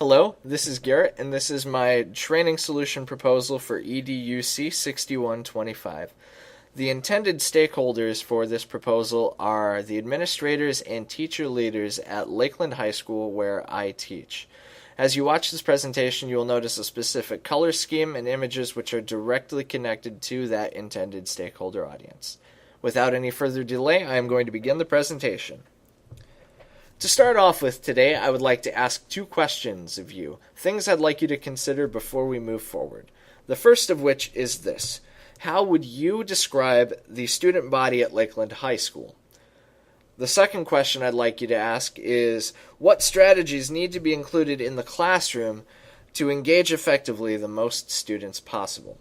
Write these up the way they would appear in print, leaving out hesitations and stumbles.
Hello, this is Garrett, and this is my training solution proposal for EDUC 6125. The intended stakeholders for this proposal are the administrators and teacher leaders at Lakeland High School, where I teach. As you watch this presentation, you will notice a specific color scheme and images which are directly connected to that intended stakeholder audience. Without any further delay, I am going to begin the presentation. To start off with today, I would like to ask two questions of you, things I'd like you to consider before we move forward. The first of which is this: how would you describe the student body at Lakeland High School? The second question I'd like you to ask is, what strategies need to be included in the classroom to engage effectively the most students possible?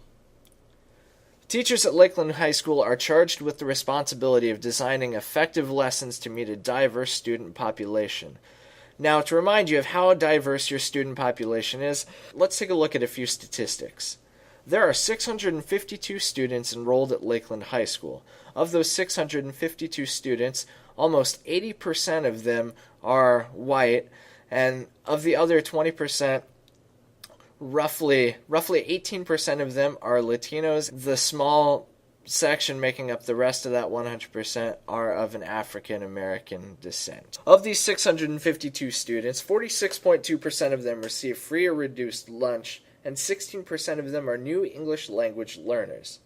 Teachers at Lakeland High School are charged with the responsibility of designing effective lessons to meet a diverse student population. Now, to remind you of how diverse your student population is, let's take a look at a few statistics. There are 652 students enrolled at Lakeland High School. Of those 652 students, almost 80% of them are white, and of the other 20%, Roughly 18% of them are Latinos. The small section making up the rest of that 100% are of an African American descent. Of these 652 students, 46.2% of them receive free or reduced lunch, and 16% of them are new English language learners.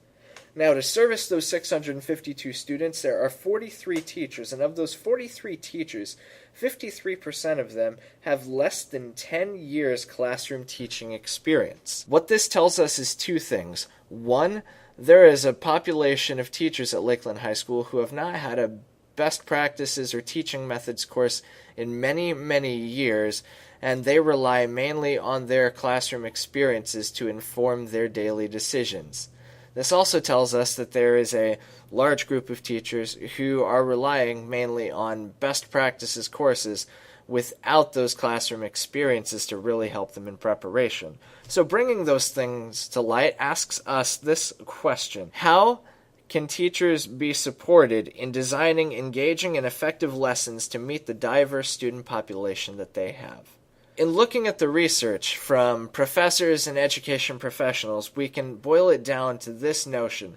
Now, to service those 652 students, there are 43 teachers, and of those 43 teachers, 53% of them have less than 10 years classroom teaching experience. What this tells us is two things. One, there is a population of teachers at Lakeland High School who have not had a best practices or teaching methods course in many, many years, and they rely mainly on their classroom experiences to inform their daily decisions. This also tells us that there is a large group of teachers who are relying mainly on best practices courses without those classroom experiences to really help them in preparation. So bringing those things to light asks us this question: how can teachers be supported in designing engaging and effective lessons to meet the diverse student population that they have? In looking at the research from professors and education professionals, we can boil it down to this notion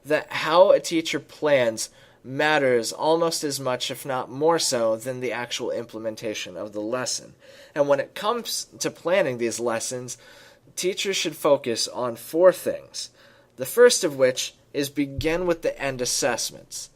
that how a teacher plans matters almost as much, if not more so, than the actual implementation of the lesson. And when it comes to planning these lessons, teachers should focus on four things. The first of which is begin with the end assessments.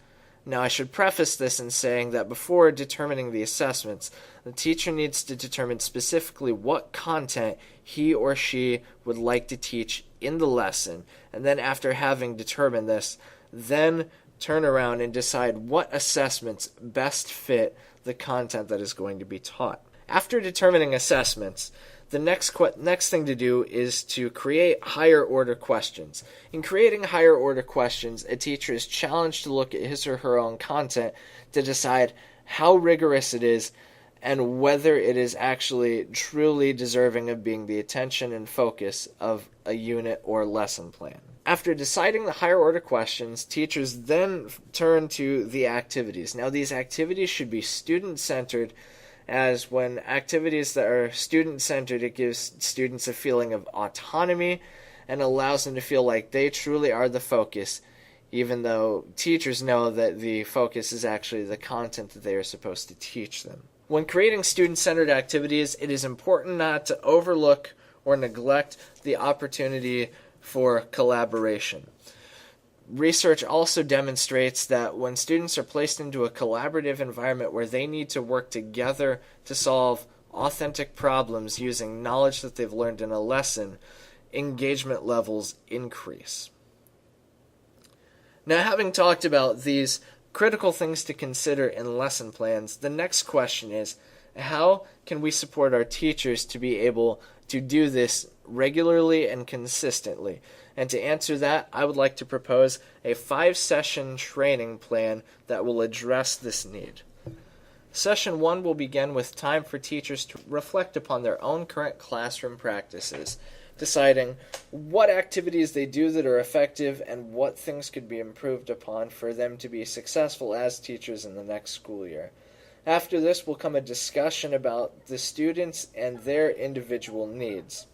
Now, I should preface this in saying that before determining the assessments, the teacher needs to determine specifically what content he or she would like to teach in the lesson, and then after having determined this, then turn around and decide what assessments best fit the content that is going to be taught. After determining assessments, the next thing to do is to create higher order questions. In creating higher order questions, a teacher is challenged to look at his or her own content to decide how rigorous it is and whether it is actually truly deserving of being the attention and focus of a unit or lesson plan. After deciding the higher order questions, teachers then turn to the activities. Now, these activities should be student-centered, as when activities that are student-centered, it gives students a feeling of autonomy and allows them to feel like they truly are the focus, even though teachers know that the focus is actually the content that they are supposed to teach them. When creating student-centered activities, it is important not to overlook or neglect the opportunity for collaboration. Research also demonstrates that when students are placed into a collaborative environment where they need to work together to solve authentic problems using knowledge that they've learned in a lesson, engagement levels increase. Now, having talked about these critical things to consider in lesson plans, the next question is, how can we support our teachers to be able to do this regularly and consistently? And to answer that, I would like to propose a 5-session training plan that will address this need. Session 1 will begin with time for teachers to reflect upon their own current classroom practices, deciding what activities they do that are effective and what things could be improved upon for them to be successful as teachers in the next school year. After this will come a discussion about the students and their individual needs.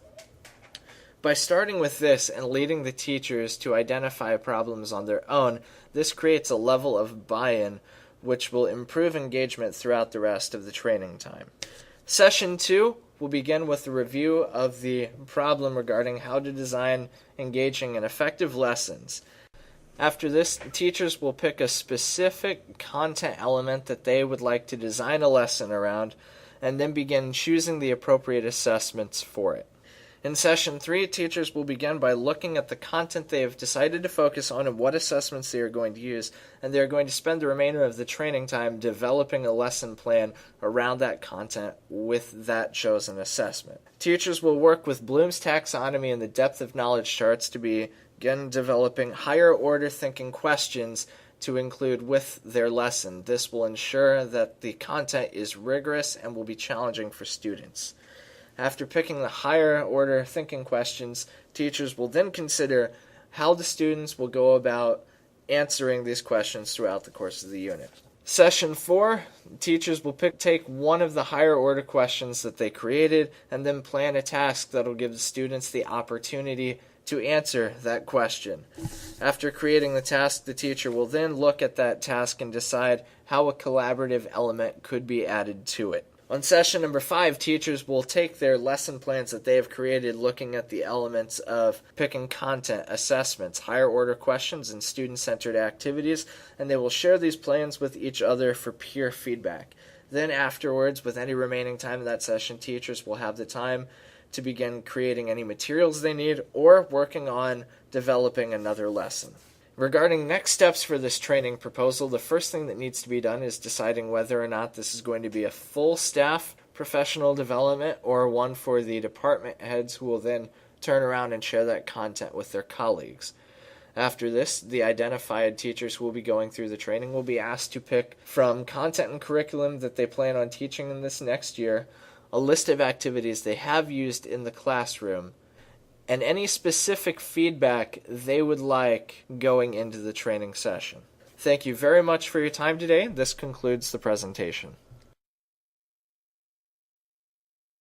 By starting with this and leading the teachers to identify problems on their own, this creates a level of buy-in which will improve engagement throughout the rest of the training time. Session 2 will begin with a review of the problem regarding how to design engaging and effective lessons. After this, teachers will pick a specific content element that they would like to design a lesson around, and then begin choosing the appropriate assessments for it. In Session 3, teachers will begin by looking at the content they have decided to focus on and what assessments they are going to use, and they are going to spend the remainder of the training time developing a lesson plan around that content with that chosen assessment. Teachers will work with Bloom's taxonomy and the depth of knowledge charts to begin developing higher order thinking questions to include with their lesson. This will ensure that the content is rigorous and will be challenging for students. After picking the higher order thinking questions, teachers will then consider how the students will go about answering these questions throughout the course of the unit. Session 4, teachers will take one of the higher order questions that they created and then plan a task that will give the students the opportunity to answer that question. After creating the task, the teacher will then look at that task and decide how a collaborative element could be added to it. On session number 5, teachers will take their lesson plans that they have created looking at the elements of picking content, assessments, higher order questions, and student-centered activities, and they will share these plans with each other for peer feedback. Then afterwards, with any remaining time in that session, teachers will have the time to begin creating any materials they need or working on developing another lesson. Regarding next steps for this training proposal, the first thing that needs to be done is deciding whether or not this is going to be a full staff professional development or one for the department heads who will then turn around and share that content with their colleagues. After this, the identified teachers who will be going through the training will be asked to pick from content and curriculum that they plan on teaching in this next year, a list of activities they have used in the classroom, and any specific feedback they would like going into the training session. Thank you very much for your time today. This concludes the presentation.